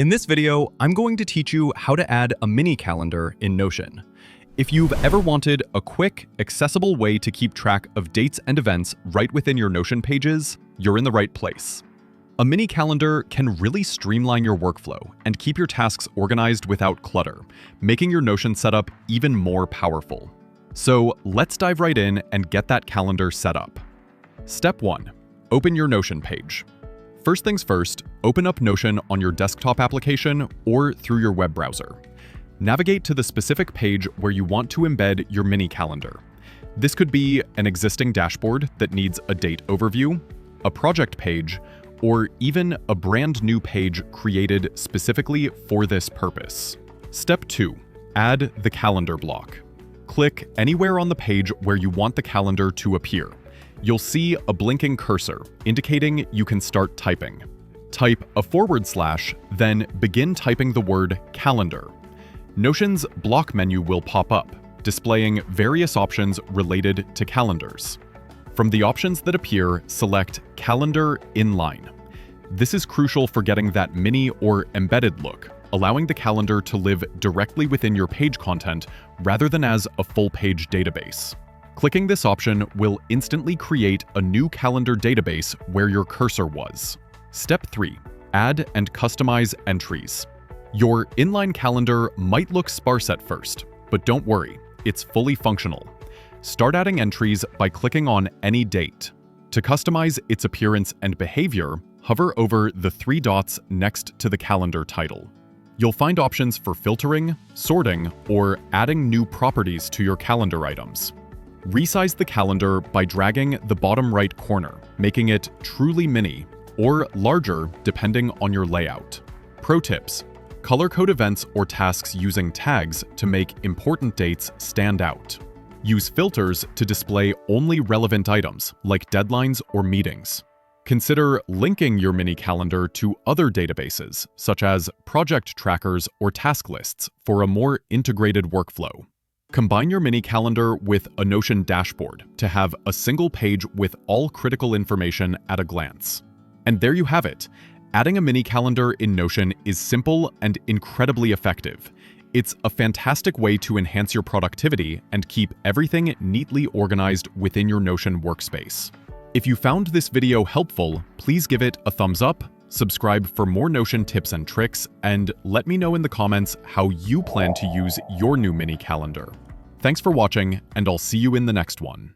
In this video, I'm going to teach you how to add a mini calendar in Notion. If you've ever wanted a quick, accessible way to keep track of dates and events right within your Notion pages, you're in the right place. A mini calendar can really streamline your workflow and keep your tasks organized without clutter, making your Notion setup even more powerful. So let's dive right in and get that calendar set up. Step 1. Open your Notion page. First things first, open up Notion on your desktop application or through your web browser. Navigate to the specific page where you want to embed your mini calendar. This could be an existing dashboard that needs a date overview, a project page, or even a brand new page created specifically for this purpose. Step 2. Add the calendar block. Click anywhere on the page where you want the calendar to appear. You'll see a blinking cursor, indicating you can start typing. Type /, then begin typing the word calendar. Notion's block menu will pop up, displaying various options related to calendars. From the options that appear, select Calendar Inline. This is crucial for getting that mini or embedded look, allowing the calendar to live directly within your page content rather than as a full-page database. Clicking this option will instantly create a new calendar database where your cursor was. Step 3. Add and customize entries. Your inline calendar might look sparse at first, but don't worry, it's fully functional. Start adding entries by clicking on any date. To customize its appearance and behavior, hover over the 3 dots next to the calendar title. You'll find options for filtering, sorting, or adding new properties to your calendar items. Resize the calendar by dragging the bottom right corner, making it truly mini, or larger depending on your layout. Pro tips: color code events or tasks using tags to make important dates stand out. Use filters to display only relevant items, like deadlines or meetings. Consider linking your mini calendar to other databases, such as project trackers or task lists, for a more integrated workflow. Combine your mini calendar with a Notion dashboard to have a single page with all critical information at a glance. And there you have it. Adding a mini calendar in Notion is simple and incredibly effective. It's a fantastic way to enhance your productivity and keep everything neatly organized within your Notion workspace. If you found this video helpful, please give it a thumbs up, subscribe for more Notion tips and tricks, and let me know in the comments how you plan to use your new mini calendar. Thanks for watching, and I'll see you in the next one.